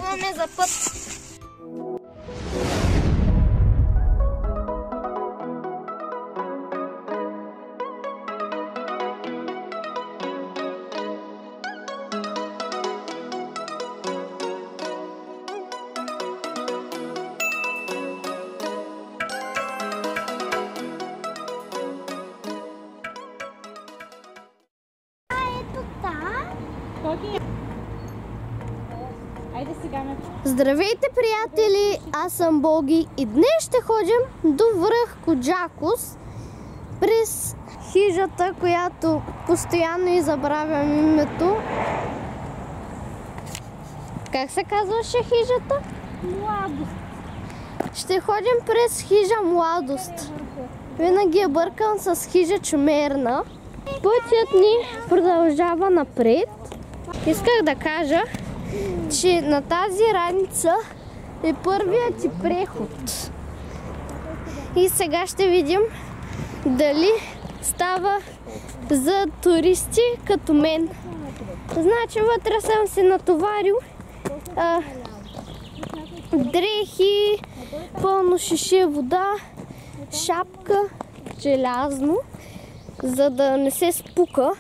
тръгваме за път. Здравейте, приятели! Аз съм Боги и днес ще ходим до връх Коджакос през хижата, която постоянно и забравям името. Как се казваше хижата? Младост. Ще ходим през хижа Младост. Винаги я бъркам с хижа Чумерна. Пътят ни продължава напред. Исках да кажа, че на тази раница е първият ти преход. И сега ще видим дали става за туристи като мен. Значи вътре съм си натоварил дрехи, пълно шише вода, шапка, желязно, за да не се спука,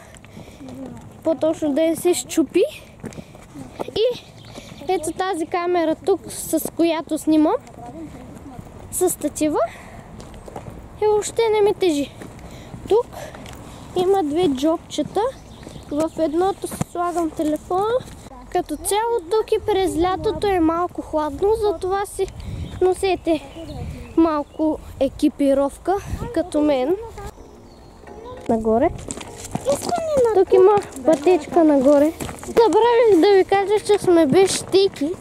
по-точно да не се счупи. И ето тази камера тук, с която снимам, с статива, и въобще не ми тежи. Тук има две джобчета, в едното си слагам телефона. Като цяло тук и през лятото е малко хладно, затова си носете малко екипировка, като мен. Нагоре. Тук има пътечка нагоре. Забравих да ви кажа, че сме без щеки.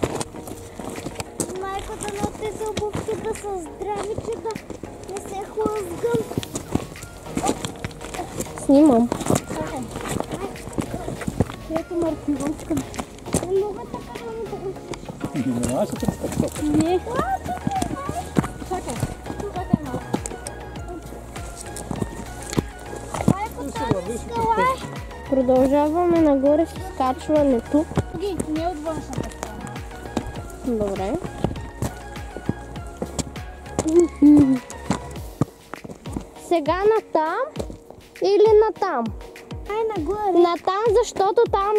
Майката на тези обувки да са здрави, че да не се хлъзгам. Снимам. Ето маркировка. Не мога така да ми да го слушаш. Не можеш да прескачаш. Не. Чакай. Чакай малко. Майката скала е. Продължаваме нагоре с скачването. Не от външната страна. Добре. Сега натам или натам? Ай, нагоре. Натам, защото там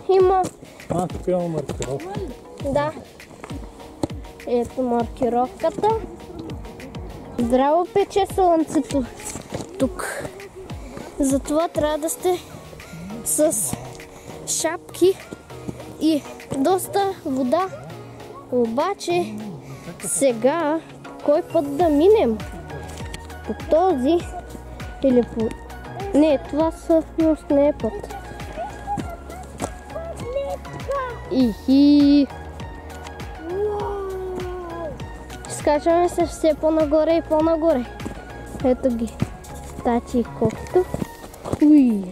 има... Тук има маркировка. Да. Ето маркировката. Здраво пече слънцето тук. Затова трябва да сте с шапки и доста вода. Обаче сега кой път да минем? По този или по... Не, това всъщност не е път. Ихи! Скачаме се все по-нагоре и по-нагоре. Ето ги. Тачи и Кокито. Уй!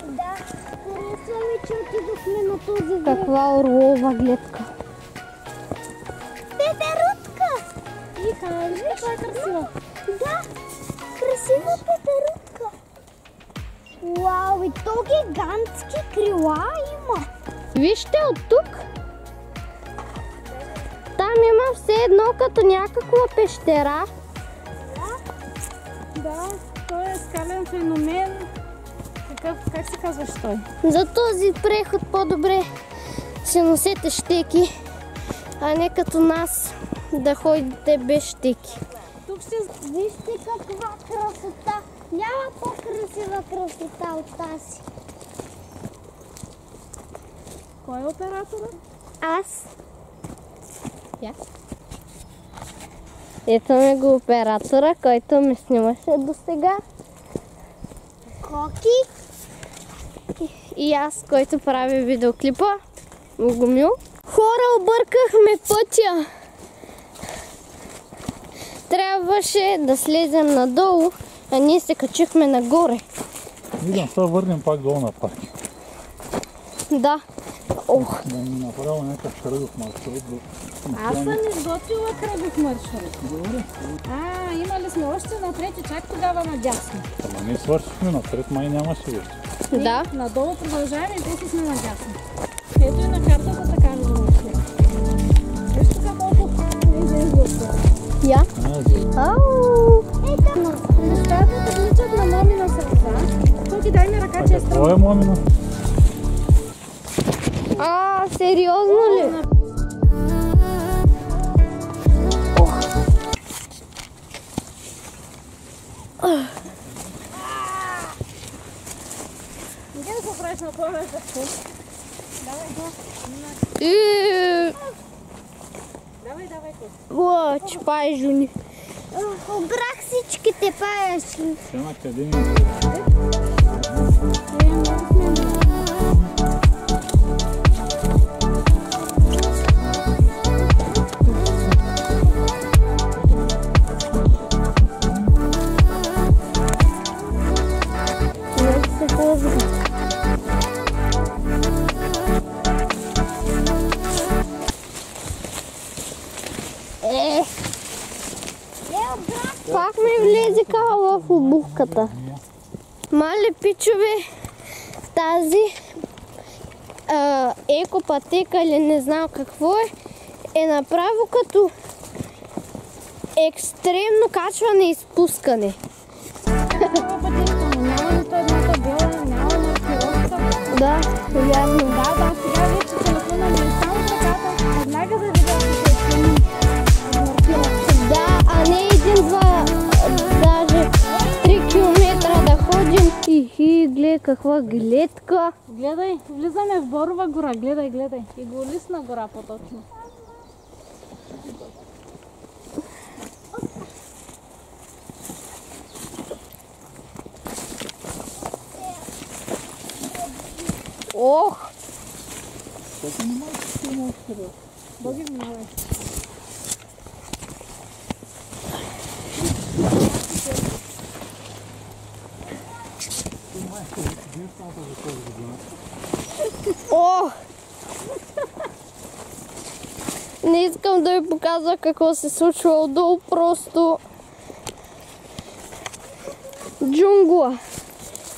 Да, харесва ми, че отидохме на този връх. Каква орлова гледка. Пеперутка! Виж, каква е красива. Да, красива пеперутка. Вау, и то гигантски крила има. Вижте от тук. Там има все едно като някаква пещера. Да, той е скален феномен. Как се казваш той? За този преход по-добре се носете щеки, а не като нас да ходите без щеки. Тук ще вижте каква красота. Няма по-красива красота от тази. Кой е операторът? Аз. Ето ме го оператора, който ме снимаше до сега. Коки. И аз, който прави видеоклипа. Богомил. Хора, объркахме пътя. Трябваше да слезем надолу, а ние се качихме нагоре. Видям, сега върнем пак долу на парк. Да. Ох. Да ми направя някакъв кръгов маршрут. Аз съм изготвила кръгов маршрут. Добре. Имали сме още напред и чак тогава надясно. Ама ние свършихме напред, май нямаше още. Да. Надолу продължаваме и после сме надясно. Ето и на картата така ви лъчи. Виж тук колко не излиза. Я. Ау! Нещата се вличат на момина сърца. Тук дай ми ръка, че е Какво е момина? Сериозно ли? Иди да се правиш на повече. Давай, давай. О, чпай, Жуни. Обрах всичките паяшки. Ема къде ми? Пак ми влезе кава в обувката. Мале пичове, тази екопатека или не знам какво е направо като екстремно качване и спускане. Няма нито една табела, няма маркировка. Да, вярно. Да, сега вече телефона ми е само в ръката. Веднага да видя, че се е маркировка. Да, а не един-два, даже 3 километра да ходим. Гледай каква гледка. Гледай, влизаме в Борова гора, гледай. И Голисна гора по-точно. Ох! Боги внимавай. Ох! Не искам да ви показвам какво се случва отдолу, просто джунгла.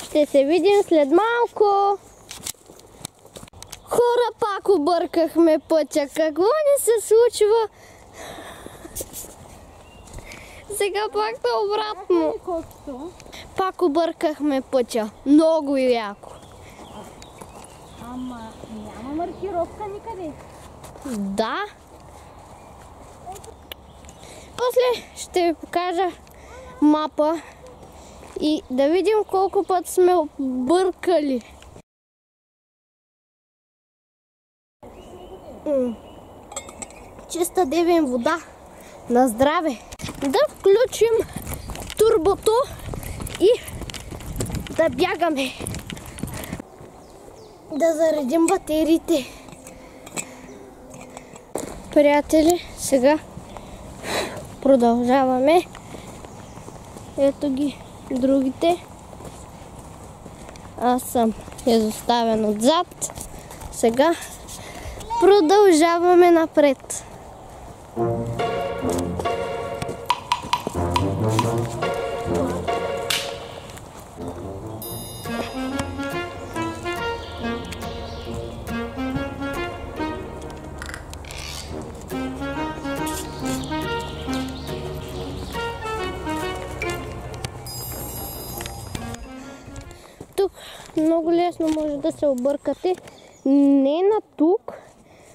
Ще се видим след малко. Хора, пак объркахме пътя. Какво ни се случва? Сега пак да обратно. Колкото? Пак объркахме пътя. Много яко. Ама няма маркировка никъде. Да. После ще ви покажа мапа и да видим колко път сме объркали. Чиста девин вода. На здраве. Да включим турбото и да бягаме. Да заредим батериите. Приятели, сега продължаваме. Ето ги другите. Аз съм изоставен отзад. Сега продължаваме напред. Тук много лесно може да се объркате. Не на тук,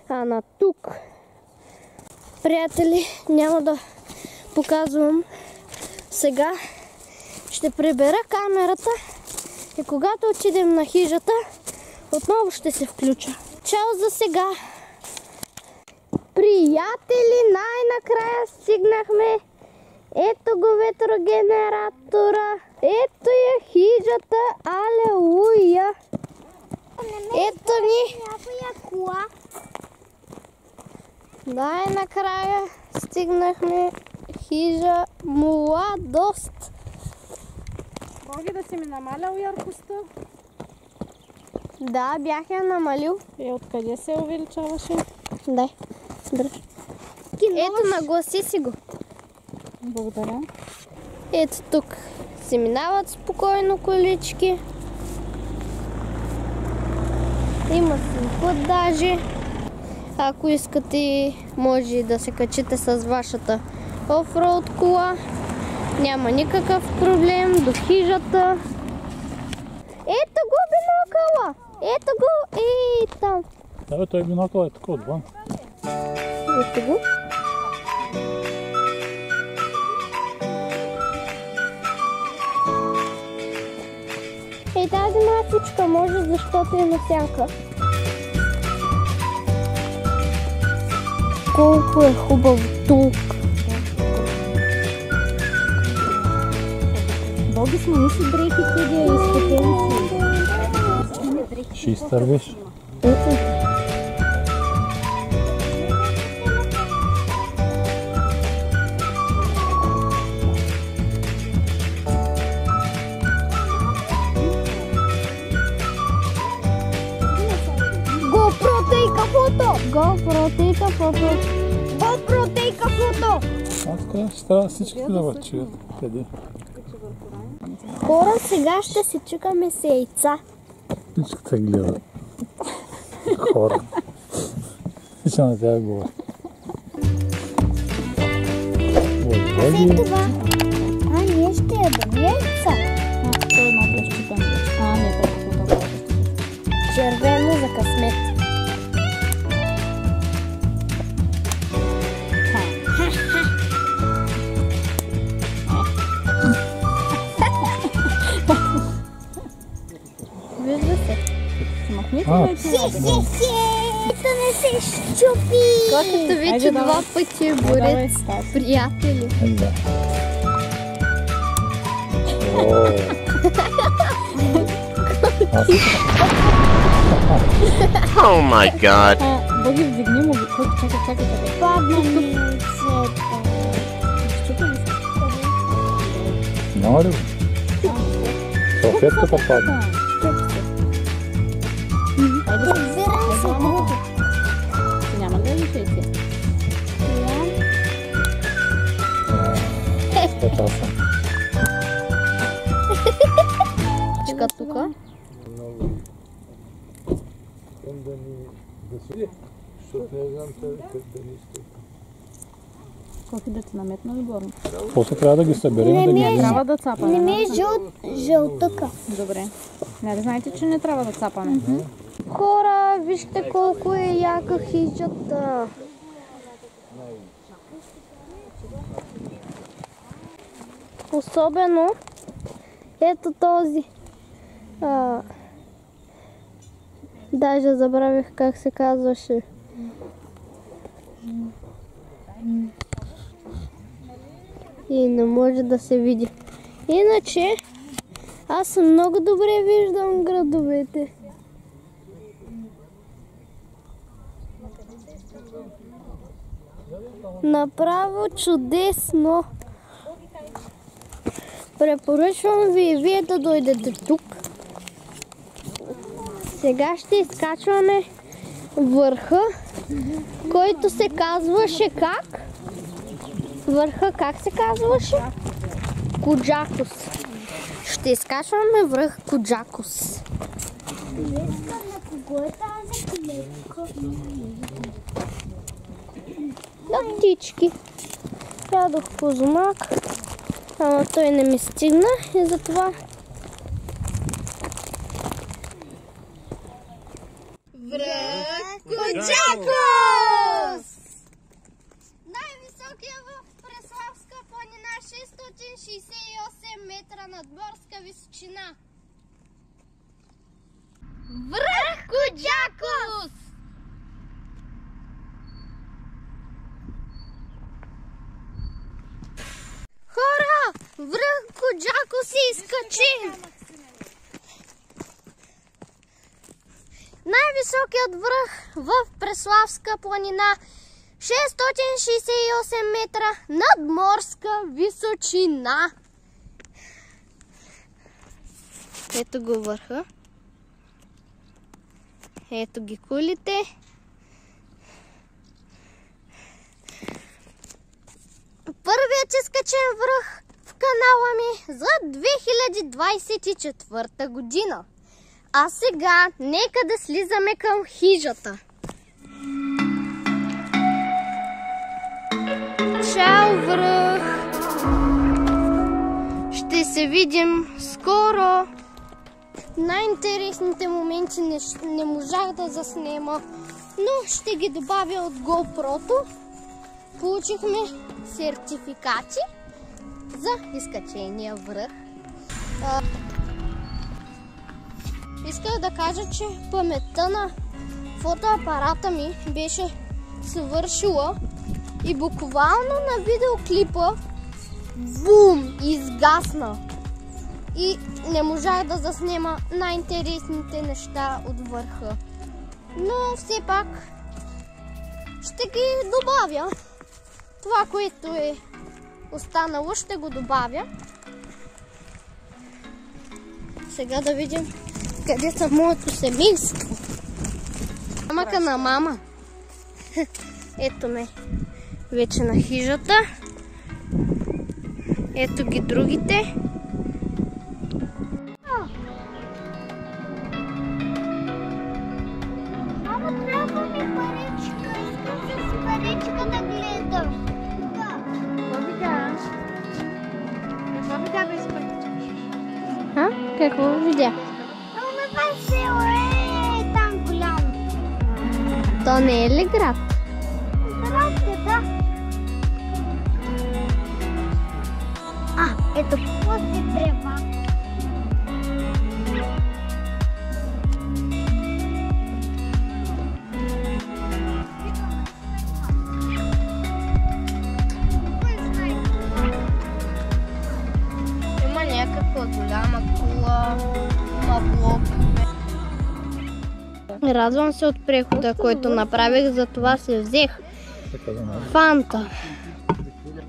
а на тук. Приятели, няма да показвам сега. Ще прибера камерата и когато отидем на хижата, отново ще се включа. Чао за сега! Приятели, най-накрая стигнахме. Ето го ветрогенератора. Ето я хижата. Алелуя! Ето ни. Най-накрая стигнахме хижа Младост. Боги, да си ми намалял яркостта. Да, бях я намалил. Откъде се увеличаваше? Дай, дръж. Ето, нагласи си го. Благодаря. Ето тук се минават спокойно колички. Има си път даже. Ако искате, може да се качите с вашата офроуд кола. Няма никакъв проблем до хижата. Ето го бинокъла! Ето го и там. Да, бе, той бинокъл е тук отвън. Ето го. И тази масичка може, защото е на сянка. Колко е хубаво тук! Боги смени си дрехите, да я изпотели си. Ще изтървиш. GoPro take a photo! GoPro take a photo! GoPro take a photo! Аз казвам, ще трябва всичките да бъчуят. Къде? Хора, сега ще си чукаме с яйца. Всичките гледат. Хора. Всички на тях говорят. След това, ние ще ядем яйца. Това е едно плещите. Не, така. Червено за късмет. Вижда се. Ето не се щупи. Котата вече два пъти е борец. Приятели. Да. Oh my god. Боги, вдигни му. Чакай. Падна ми яйцето. Няма ли? Салфетката падна. Разбирам се друго. Няма да ви яйце. Така съм. Чека тука. Колко да ти наметна ли горно? После трябва да ги съберем да ги вземем. Трябва да цапаме. Не ми е жълтъка. Добре. Нали знаете, че не трябва да цапаме? Хора, вижте колко е яка хижата. Особено ето този. Даже забравих как се казваше. И не може да се види. Иначе, аз много добре виждам градовете. Направо чудесно. Препоръчвам ви и вие да дойдете тук. Сега ще изкачваме върха, който се казваше как? Върха как се казваше? Куджакос. Ще изкачваме връх Куджакос. На кого е тази клетка? На птички. Ядох козунак, ама той не ми стигна и затова връх Куджакос! Най-високия в Преславска планина, 668 метра надморска височина. Връх Куджакос! Хора! Връх Куджакос се изкачи! Най-високият връх в Преславска планина, 668 метра надморска височина. Ето го върха. Ето ги кулите. Първият изкачен връх в канала ми за 2024 година. А сега нека да слизаме към хижата. Чао, връх! Ще се видим скоро. Най-интересните моменти не можах да заснема, но ще ги добавя от GoPro-то. Получихме сертификати за изкачения връх. Исках да кажа, че паметта на фотоапарата ми беше свършила и буквално на видеоклипа бум! Изгасна. И не можах да заснема най-интересните неща от върха. Но все пак ще ги добавя. Това, което е останало, ще го добавя. Сега да видим къде са моето семейство. Мамъка на мама. Ето ме вече на хижата. Ето ги другите. Мамо, трябва ми паричка. Искам с паричка да гледам. Какво видя без паричка? Какво видя? Ама това село е там голямо. То не е ли град? Здравейте, да. Ето после трева. Има някаква голяма кула, има блокове. Радвам се от прехода, който направих, затова се взех фанта.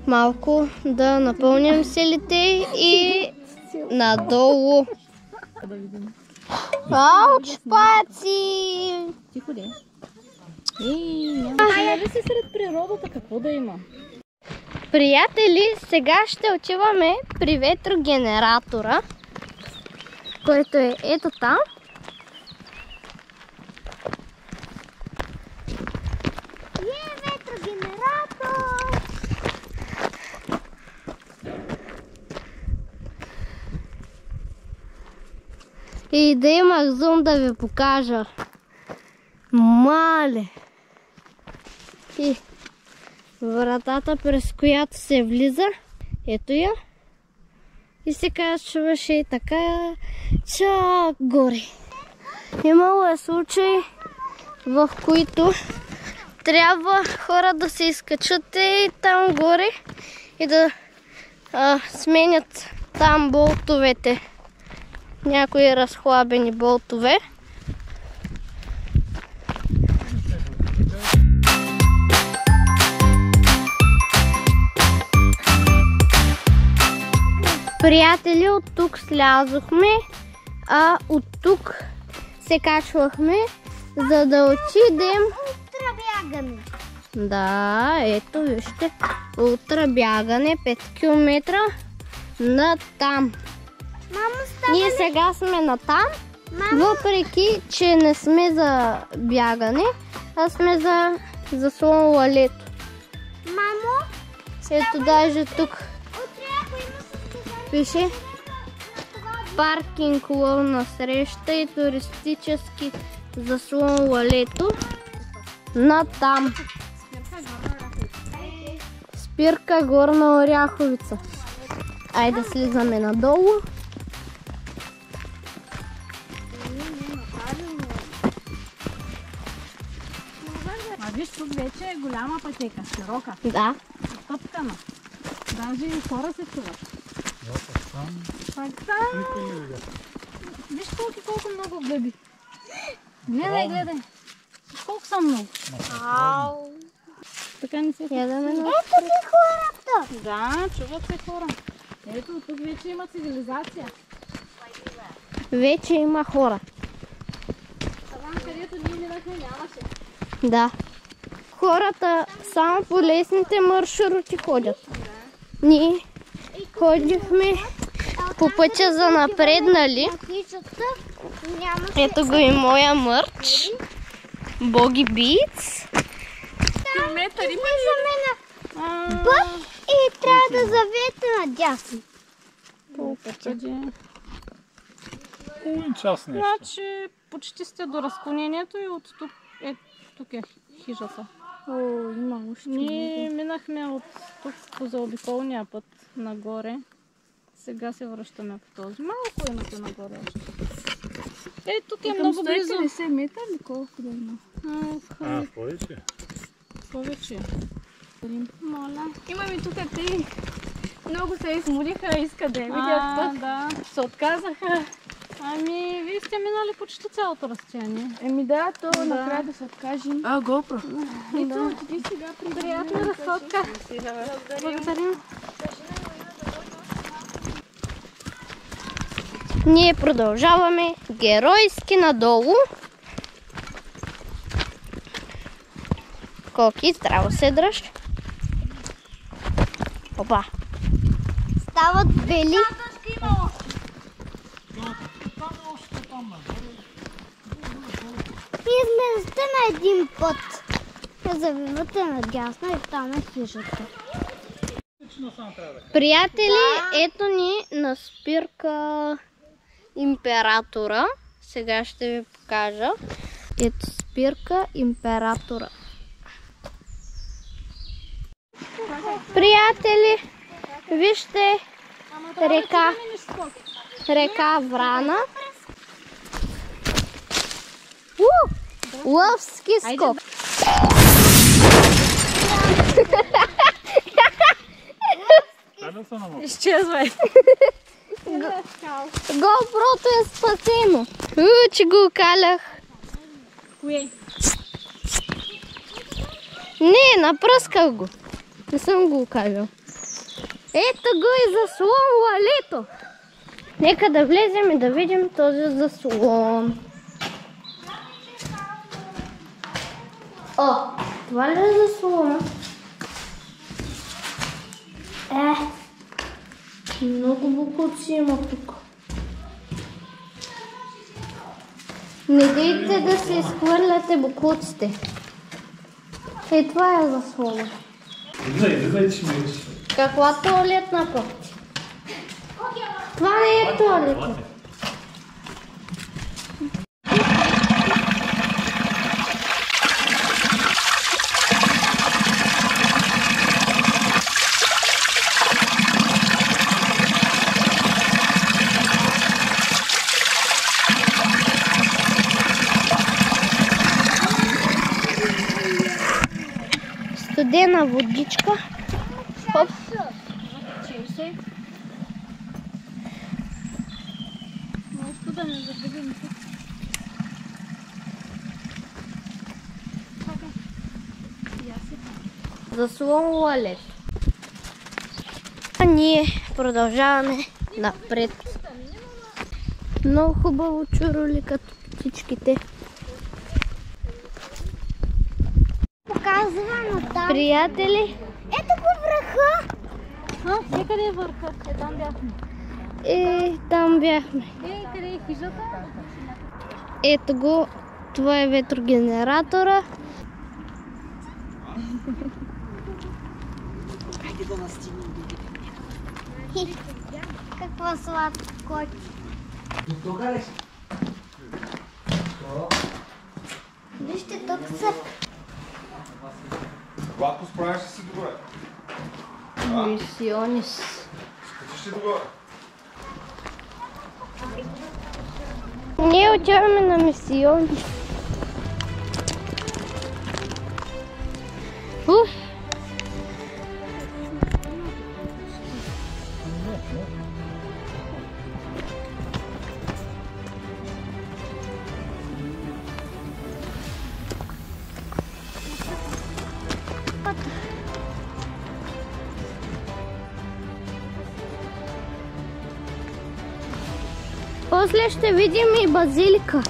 Малко да напълним селите и надолу. Ауч, паци! Тихо де. Няма да си сред природата, какво да има? Приятели, сега ще отиваме при ветрогенератора, който е ето там. Ветрогенератор! И да имах зум да ви покажа. Мале! И вратата, през която се влиза, ето я. И се качваше и така чак горе. Имало е случаи, в които трябва хора да се изкачат и там горе и да сменят там болтовете. Някои разхлабени болтове. Приятели, от тук слязохме, а от тук се качвахме, за да отидем. Ултрабягане. Да, ето вижте, ултрабягане 5 км на там. Мамо, Ние сега сме на там, въпреки че не сме за бягане, а сме за заслон лалето. мамо, Ето даже тук утре ако има състезание, пише паркинг ловна среща и туристически заслон лалето на там. Спирка Горна Оряховица. Айде слизаме надолу. А виж, тук вече е голяма пътека, широка, Да. тъпкана. Даже и хора се чуват. Пак там. Виж колко много гъби. Гледай, гледай. Виж колко са много. Ау. Така не се Ядаме на... ето ги хората. Да, чуват се хора. Ето, тук вече има цивилизация. Вече има хора. Там, където ние минахме, нямаше. Да. Хората само по лесните маршрути ходят. Ние ходихме по пътя за напреднали. Хижата нямаше Ето го и моя мърч. Боги Битс. Километър има за мен път и трябва да завиете надясно. Половин час нещо. Значи почти сте до разклонението и от тук тук е хижата. О, има още. Ние минахме от тук по заобиколния път нагоре. Сега се връщаме по този. Малко имате нагоре още. Тук е много близо. 150 метра или колко да има? Повече? Повече. Моля. Имаме тук три. Много се измориха, искат да я видят пък. Да, се отказаха. Ами, вие сте минали почти цялото разстояние. Да, то накрая да се откажем. GoPro. Ето, ти сега Приятна разходка. Благодарим. Ние продължаваме геройски надолу. Коки, здраво се дръж. Опа. Стават бели. Излезете на един път. Завивате надясно и там е хижата. Приятели, ето ни на спирка Императора. Сега ще ви покажа. Ето спирка Императора. Приятели, вижте река Врана. Лъвски скок. Изчезвай. GoPro-то е спасено. Че го окалях. Кое? Не, напръсках го. Не съм го окалял. Ето го и заслон лалето. Нека да влезем и да видим този заслон. О, това ли е заслона? Много букуци има тук. Не дейте да се изхвърляте букуците. Това е заслона. Каква туалетна пъти? Това не е туалетна. Студена водичка. Хоп. Заслон лалет. А ние продължаваме напред. Много хубаво чуроли като птичките. Показва на там. Приятели, Ето го върха. Къде е върха? Там бяхме. там бяхме. Къде е хижата? Ето го, това е ветрогенератора. Какво сладко. Вижте, тук са. Владко, справяш ли си добре? Мисионис. Скачиш ли добре? Ние отиваме на мисионис. После ще видим и базилика.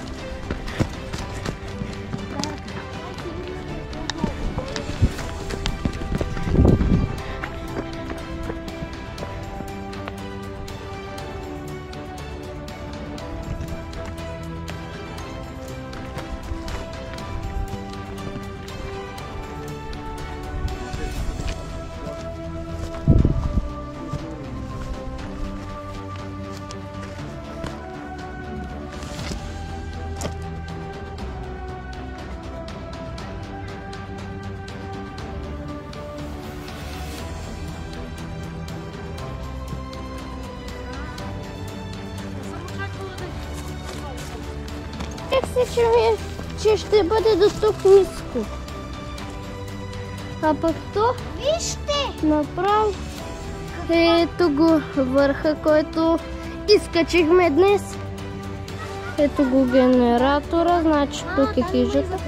си, че ще бъде до тук ниско. А пък то, Вижте! направо, ето го върха, който изкачихме днес. Ето го генератора, значи тук е хижата.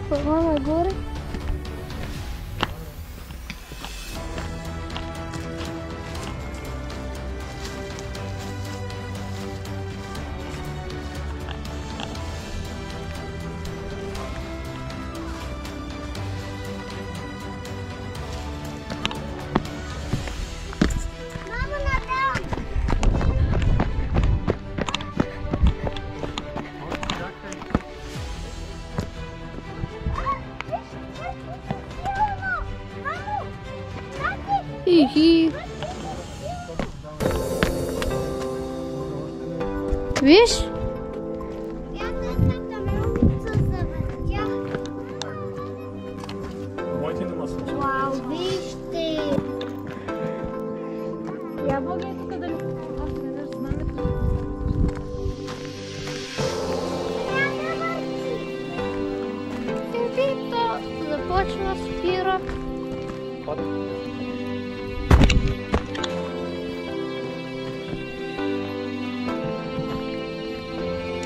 Това нагоре. Мамо, надам! Хи-хи. Виж? Моите нема случай. Вау, вижте! Ябълга е тук да ли? Аз не знам знамето. То започва, спира.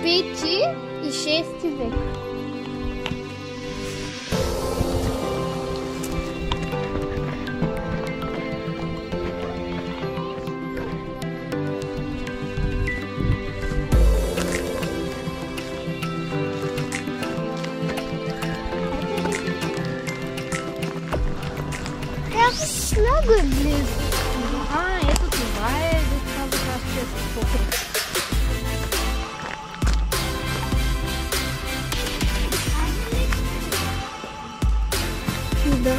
Пети и шести век. Много е близо. Ето това е, да казах аз, че е покрит. Да.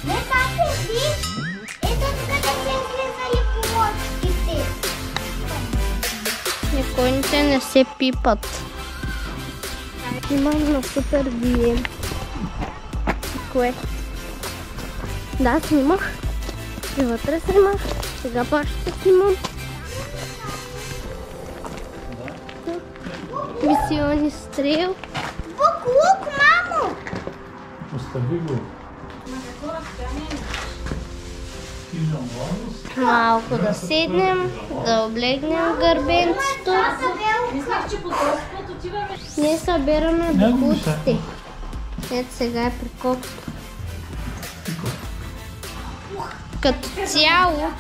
Не, папе, виж! Ето тук да се излизали полочките. Никойните не се пипат. Имам на супер бием. Кое? Да, снимах. И вътре снимах. Сега пак ще снимам. Мисиони стрел. Буклук, мамо! Остави го. Малко да седнем, да облегнем гърбенцето. Мислях, че по този път отиваме. Ние събираме букуците. Ето сега е приколкото. Като цяло.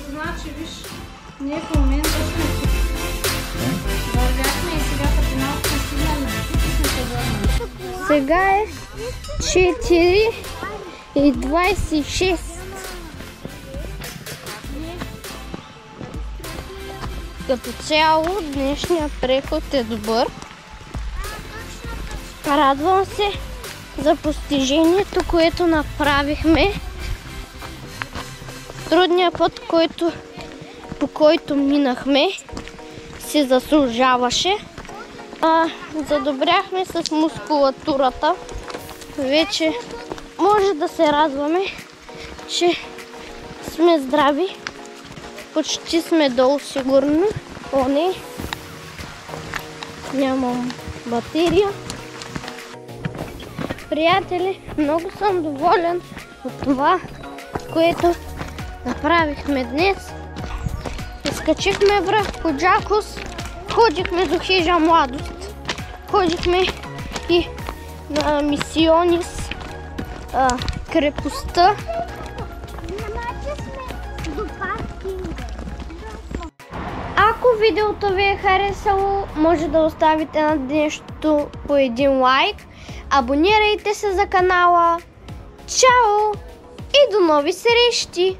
Значи, виж, ние в момента сме вървяхме и сега като малко сме стигнали до тук и сме се върнали. Сега е 4 и 26. Като цяло днешният преход е добър. Радвам се за постижението, което направихме. Трудният път, по който минахме, се заслужаваше. Задобряхме с мускулатурата. Вече може да се радваме, че сме здрави. Почти сме долу сигурно. О, не. Нямам батерия. Приятели, много съм доволен от това, което направихме днес. Изкачихме връх Коджакос, ходихме до хижа Младост, ходихме и на Мисионис, крепостта. Ако видеото ви е харесало, може да оставите на днешното по един лайк. Абонирайте се за канала. Чао и до нови срещи!